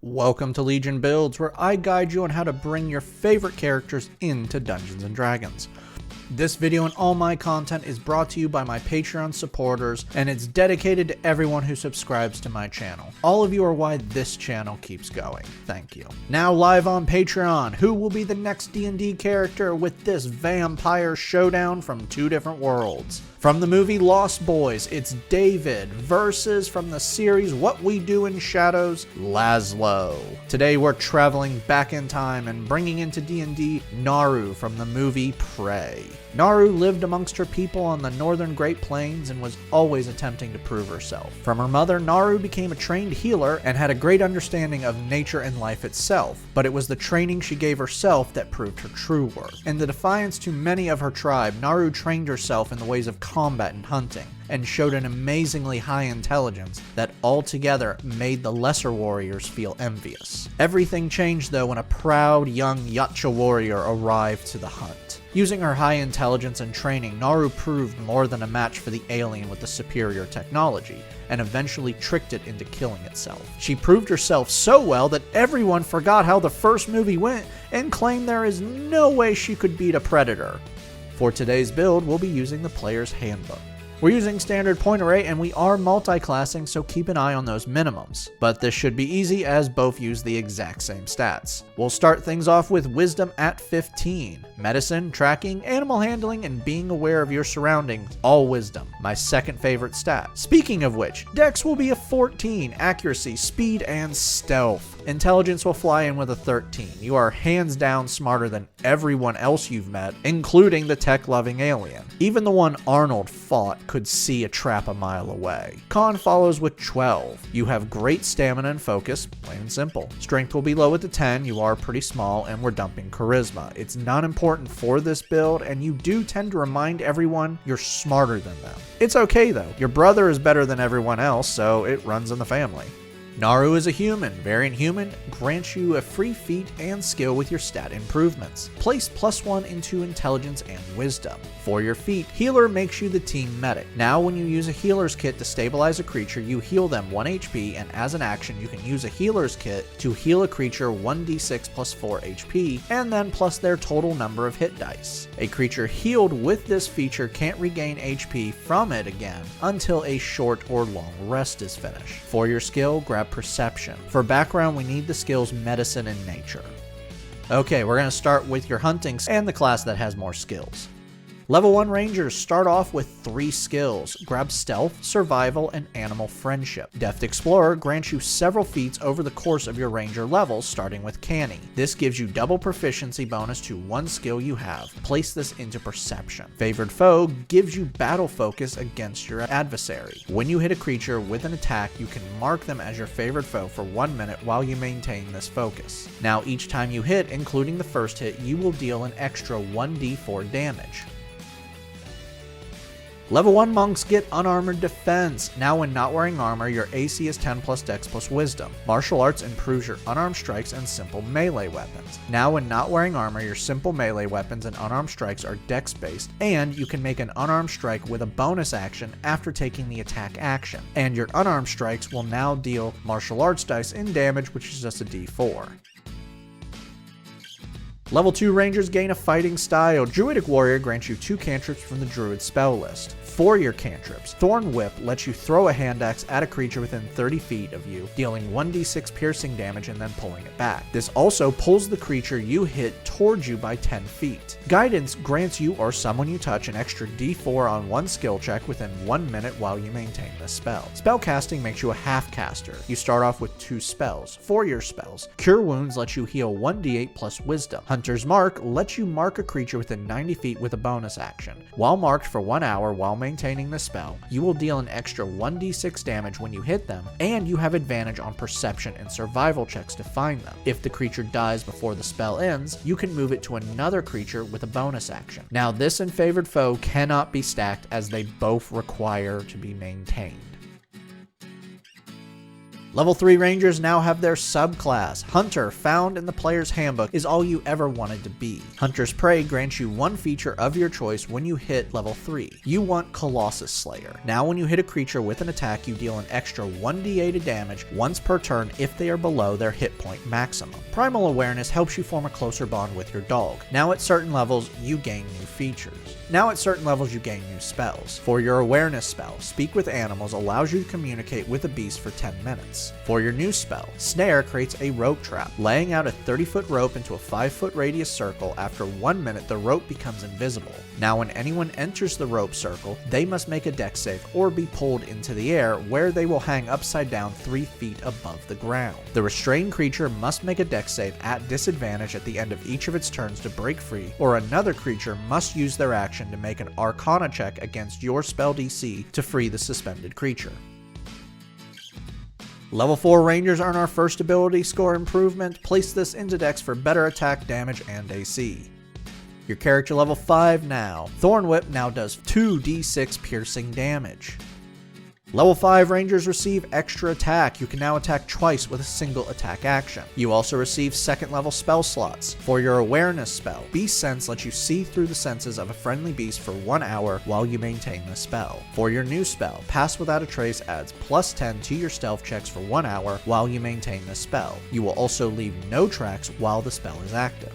Welcome to Legion Builds, where I guide you on how to bring your favorite characters into Dungeons & Dragons. This video and all my content is brought to you by my Patreon supporters, and it's dedicated to everyone who subscribes to my channel. All of you are why this channel keeps going. Thank you. Now live on Patreon, who will be the next D&D character with this vampire showdown from two different worlds? From the movie Lost Boys, it's David versus, from the series What We Do in Shadows, Laszlo. Today we're traveling back in time and bringing into D&D Naru from the movie Prey. Naru lived amongst her people on the northern Great Plains and was always attempting to prove herself. From her mother, Naru became a trained healer and had a great understanding of nature and life itself, but it was the training she gave herself that proved her true worth. In the defiance to many of her tribe, Naru trained herself in the ways of combat and hunting, and showed an amazingly high intelligence that altogether made the lesser warriors feel envious. Everything changed though when a proud young Yaksha warrior arrived to the hunt. Using her high intelligence and training, Naru proved more than a match for the alien with the superior technology, and eventually tricked it into killing itself. She proved herself so well that everyone forgot how the first movie went and claimed there is no way she could beat a predator. For today's build, we'll be using the player's handbook. We're using standard point array and we are multi-classing, so keep an eye on those minimums. But this should be easy as both use the exact same stats. We'll start things off with wisdom at 15. Medicine, tracking, animal handling, and being aware of your surroundings, all wisdom. My second favorite stat. Speaking of which, dex will be a 14, accuracy, speed, and stealth. Intelligence will fly in with a 13. You are hands down smarter than everyone else you've met, including the tech-loving alien. Even the one Arnold fought could see a trap a mile away. Con follows with 12. You have great stamina and focus, plain and simple. Strength will be low at the 10, you are pretty small, and we're dumping charisma. It's not important for this build, and you do tend to remind everyone you're smarter than them. It's okay though, your brother is better than everyone else, so it runs in the family. Naru is a human. Variant human grants you a free feat and skill with your stat improvements. Place +1 into intelligence and wisdom. For your feat, healer makes you the team medic. Now when you use a healer's kit to stabilize a creature, you heal them 1 HP, and as an action you can use a healer's kit to heal a creature 1d6 plus 4 HP, and then plus their total number of hit dice. A creature healed with this feature can't regain HP from it again until a short or long rest is finished. For your skill, grab perception. For background, we need the skills medicine and nature. Okay, we're going to start with your hunting and the class that has more skills. Level 1 Rangers start off with 3 skills. Grab Stealth, Survival, and Animal Friendship. Deft Explorer grants you several feats over the course of your Ranger levels, starting with Canny. This gives you double proficiency bonus to one skill you have. Place this into Perception. Favored Foe gives you battle focus against your adversary. When you hit a creature with an attack, you can mark them as your favored foe for 1 minute while you maintain this focus. Now each time you hit, including the first hit, you will deal an extra 1d4 damage. Level 1 Monks get Unarmored Defense. Now when not wearing armor, your AC is 10 plus Dex plus Wisdom. Martial Arts improves your unarmed strikes and simple melee weapons. Now when not wearing armor, your simple melee weapons and unarmed strikes are Dex based, and you can make an unarmed strike with a bonus action after taking the attack action. And your unarmed strikes will now deal Martial Arts dice in damage, which is just a d4. Level 2 Rangers gain a Fighting Style. Druidic Warrior grants you 2 cantrips from the Druid spell list. For your cantrips, Thorn Whip lets you throw a hand axe at a creature within 30 feet of you, dealing 1d6 piercing damage and then pulling it back. This also pulls the creature you hit towards you by 10 feet. Guidance grants you or someone you touch an extra d4 on one skill check within 1 minute while you maintain this spell. Spellcasting makes you a half caster. You start off with 2 spells. For your spells, Cure Wounds lets you heal 1d8 plus Wisdom. Hunter's Mark lets you mark a creature within 90 feet with a bonus action. While marked for 1 hour while maintaining the spell, you will deal an extra 1d6 damage when you hit them, and you have advantage on perception and survival checks to find them. If the creature dies before the spell ends, you can move it to another creature with a bonus action. Now this and Favored Foe cannot be stacked as they both require to be maintained. Level 3 Rangers now have their subclass. Hunter, found in the player's handbook, is all you ever wanted to be. Hunter's Prey grants you one feature of your choice when you hit level 3. You want Colossus Slayer. Now when you hit a creature with an attack, you deal an extra 1d8 of damage once per turn if they are below their hit point maximum. Primal Awareness helps you form a closer bond with your dog. Now at certain levels, you gain new features. Now at certain levels, you gain new spells. For your awareness spell, Speak with Animals allows you to communicate with a beast for 10 minutes. For your new spell, Snare creates a rope trap, laying out a 30-foot rope into a 5-foot radius circle. After 1 minute, the rope becomes invisible. Now when anyone enters the rope circle, they must make a dex save or be pulled into the air, where they will hang upside down 3 feet above the ground. The restrained creature must make a dex save at disadvantage at the end of each of its turns to break free, or another creature must use their action to make an Arcana check against your spell DC to free the suspended creature. Level 4 Rangers earn our first ability score improvement. Place this into Dex for better attack, damage, and AC. Your character level 5 now. Thorn Whip now does 2d6 piercing damage. Level 5 Rangers receive extra attack. You can now attack twice with a single attack action. You also receive second level spell slots. For your awareness spell, Beast Sense lets you see through the senses of a friendly beast for 1 hour while you maintain the spell. For your new spell, Pass Without a Trace adds +10 to your stealth checks for 1 hour while you maintain the spell. You will also leave no tracks while the spell is active.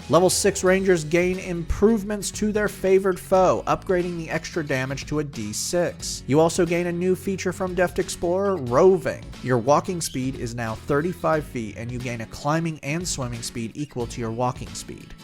Level 6 Rangers gain improvements to their favored foe, upgrading the extra damage to a d6. You also gain a new feature from Deft Explorer, Roving. Your walking speed is now 35 feet, and you gain a climbing and swimming speed equal to your walking speed.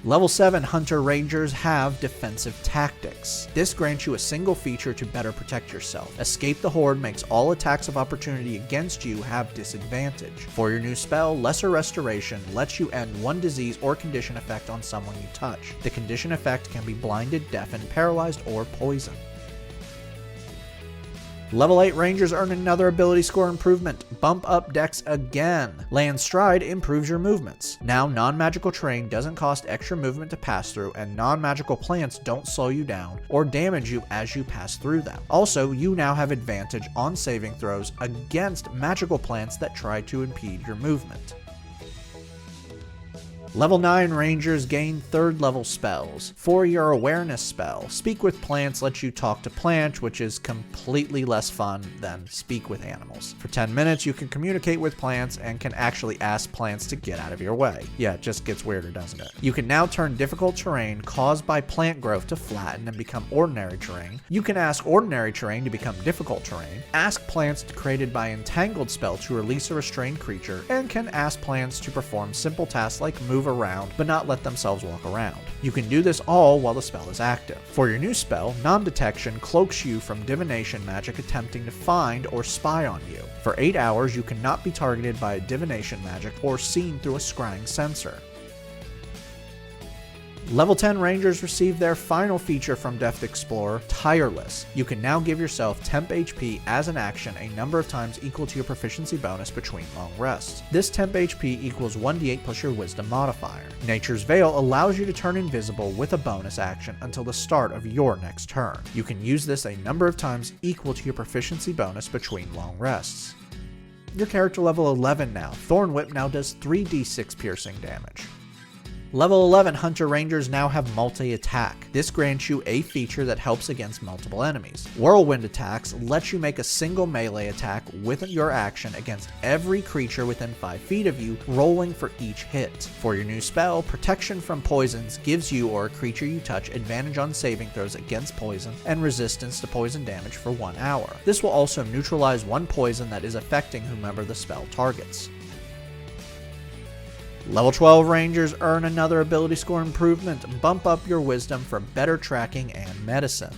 Level 7 Hunter Rangers have Defensive Tactics. This grants you a single feature to better protect yourself. Escape the Horde makes all attacks of opportunity against you have disadvantage. For your new spell, Lesser Restoration lets you end one disease or condition effect on someone you touch. The condition effect can be blinded, deafened, paralyzed, or poisoned. Level 8 Rangers earn another ability score improvement. Bump up Dex again. Land Stride improves your movements. Now non-magical terrain doesn't cost extra movement to pass through, and non-magical plants don't slow you down or damage you as you pass through them. Also, you now have advantage on saving throws against magical plants that try to impede your movement. Level 9 Rangers gain 3rd level spells. For your awareness spell, Speak with Plants lets you talk to plants, which is completely less fun than Speak with Animals. For 10 minutes, you can communicate with plants and can actually ask plants to get out of your way. Yeah, it just gets weirder, doesn't it? You can now turn difficult terrain caused by plant growth to flatten and become ordinary terrain. You can ask ordinary terrain to become difficult terrain, ask plants created by Entangled spell to release a restrained creature, and can ask plants to perform simple tasks like move around but not let themselves walk around. You can do this all while the spell is active. For your new spell, Non-Detection cloaks you from divination magic attempting to find or spy on you. For 8 hours, you cannot be targeted by a divination magic or seen through a scrying sensor. Level 10 Rangers receive their final feature from Deft Explorer, Tireless. You can now give yourself temp HP as an action a number of times equal to your proficiency bonus between long rests. This temp HP equals 1d8 plus your wisdom modifier. Nature's Veil allows you to turn invisible with a bonus action until the start of your next turn. You can use this a number of times equal to your proficiency bonus between long rests. Your character level 11 now. Thorn Whip now does 3d6 piercing damage. Level 11 Hunter Rangers now have multi-attack. This grants you a feature that helps against multiple enemies. Whirlwind attacks lets you make a single melee attack with your action against every creature within 5 feet of you, rolling for each hit. For your new spell, Protection from Poisons gives you or a creature you touch advantage on saving throws against poison and resistance to poison damage for 1 hour. This will also neutralize one poison that is affecting whomever the spell targets. Level 12 Rangers earn another ability score improvement. Bump up your wisdom for better tracking and medicine.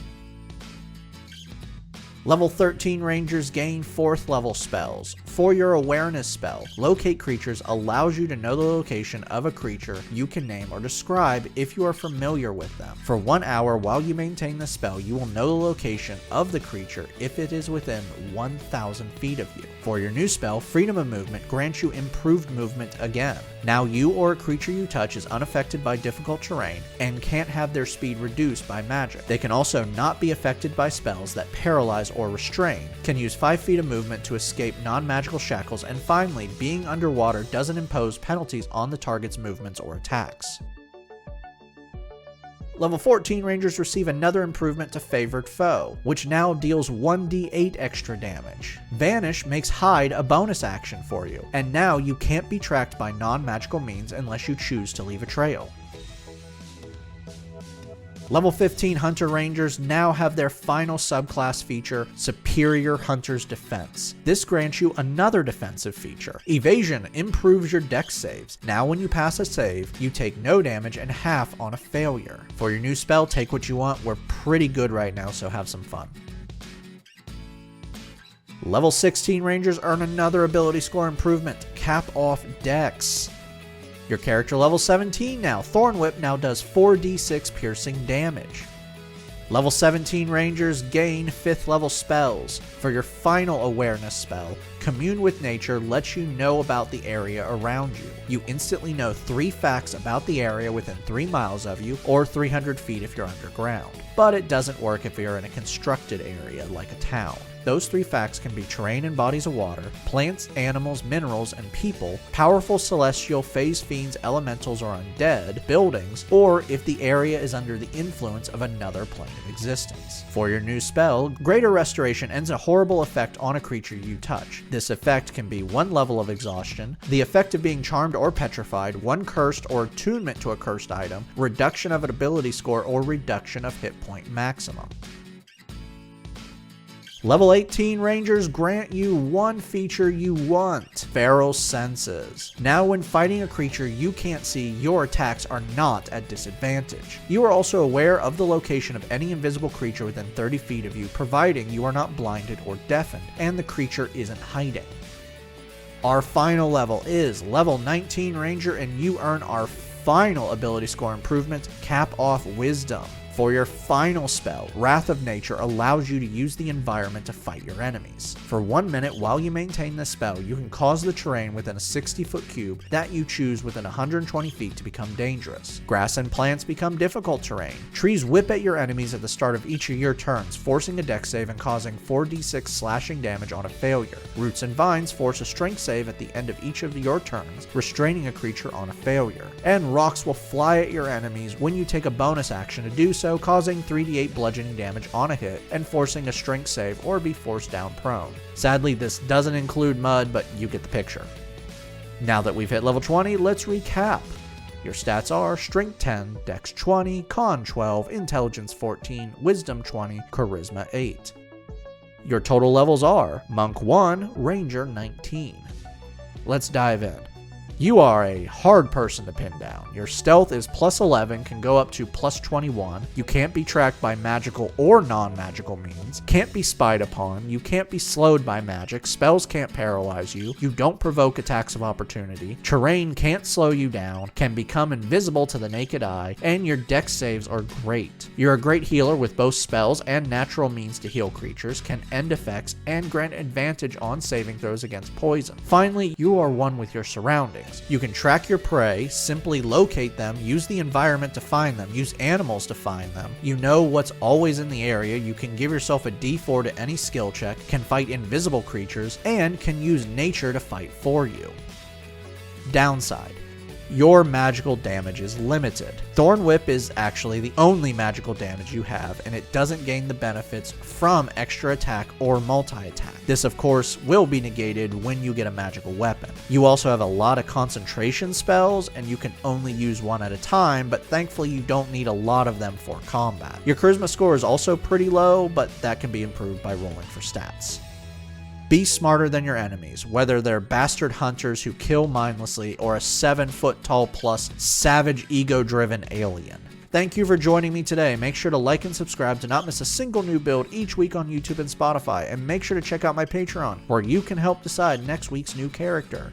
Level 13 Rangers gain 4th level spells. For your awareness spell, Locate Creatures allows you to know the location of a creature you can name or describe if you are familiar with them. For 1 hour while you maintain the spell, you will know the location of the creature if it is within 1,000 feet of you. For your new spell, Freedom of Movement grants you improved movement again. Now you or a creature you touch is unaffected by difficult terrain and can't have their speed reduced by magic. They can also not be affected by spells that paralyze or restrain, can use 5 feet of movement to escape non-magical shackles, and finally, being underwater doesn't impose penalties on the target's movements or attacks. Level 14 Rangers receive another improvement to Favored Foe, which now deals 1d8 extra damage. Vanish makes Hide a bonus action for you, and now you can't be tracked by non-magical means unless you choose to leave a trail. Level 15 Hunter Rangers now have their final subclass feature, Superior Hunter's Defense. This grants you another defensive feature. Evasion improves your dex saves. Now when you pass a save, you take no damage and half on a failure. For your new spell, Take What You Want, we're pretty good right now, so have some fun. Level 16 Rangers earn another ability score improvement, Cap Off Dex. Your character level 17 now. Thorn Whip now does 4d6 piercing damage. Level 17 Rangers gain 5th level spells. For your final awareness spell, Commune with Nature lets you know about the area around you. You instantly know 3 facts about the area within 3 miles of you, or 300 feet if you're underground. But it doesn't work if you're in a constructed area like a town. Those 3 facts can be terrain and bodies of water, plants, animals, minerals, and people, powerful celestial, phase fiends, elementals, or undead, buildings, or if the area is under the influence of another plane of existence. For your new spell, Greater Restoration ends a horrible effect on a creature you touch. This effect can be 1 level of exhaustion, the effect of being charmed or petrified, 1 cursed or attunement to a cursed item, reduction of an ability score, or reduction of hit point maximum. Level 18 Rangers grant you 1 feature you want, Feral Senses. Now when fighting a creature you can't see, your attacks are not at disadvantage. You are also aware of the location of any invisible creature within 30 feet of you, providing you are not blinded or deafened, and the creature isn't hiding. Our final level is level 19 Ranger, and you earn our final ability score improvement, Cap Off Wisdom. For your final spell, Wrath of Nature allows you to use the environment to fight your enemies. For 1 minute while you maintain this spell, you can cause the terrain within a 60-foot cube that you choose within 120 feet to become dangerous. Grass and plants become difficult terrain. Trees whip at your enemies at the start of each of your turns, forcing a dex save and causing 4d6 slashing damage on a failure. Roots and vines force a strength save at the end of each of your turns, restraining a creature on a failure. And rocks will fly at your enemies when you take a bonus action to do so, causing 3d8 bludgeoning damage on a hit and forcing a strength save or be forced down prone. Sadly, this doesn't include mud, but you get the picture. Now that we've hit level 20, let's recap. Your stats are Strength 10, Dex 20, Con 12, Intelligence 14, Wisdom 20, Charisma 8. Your total levels are Monk 1, Ranger 19. Let's dive in. You are a hard person to pin down. Your stealth is plus 11, can go up to plus 21. You can't be tracked by magical or non-magical means. Can't be spied upon. You can't be slowed by magic. Spells can't paralyze you. You don't provoke attacks of opportunity. Terrain can't slow you down. Can become invisible to the naked eye. And your dex saves are great. You're a great healer with both spells and natural means to heal creatures, can end effects, and grant advantage on saving throws against poison. Finally, you are one with your surroundings. You can track your prey, simply locate them, use the environment to find them, use animals to find them. You know what's always in the area, you can give yourself a d4 to any skill check, can fight invisible creatures, and can use nature to fight for you. Downside: your magical damage is limited. Thorn Whip is actually the only magical damage you have, and it doesn't gain the benefits from extra attack or multi-attack. This of course will be negated when you get a magical weapon. You also have a lot of concentration spells, and you can only use 1 at a time, but thankfully you don't need a lot of them for combat. Your charisma score is also pretty low, but that can be improved by rolling for stats. Be smarter than your enemies, whether they're bastard hunters who kill mindlessly or a 7-foot-tall plus savage ego-driven alien. Thank you for joining me today. Make sure to like and subscribe to not miss a single new build each week on YouTube and Spotify, and make sure to check out my Patreon, where you can help decide next week's new character.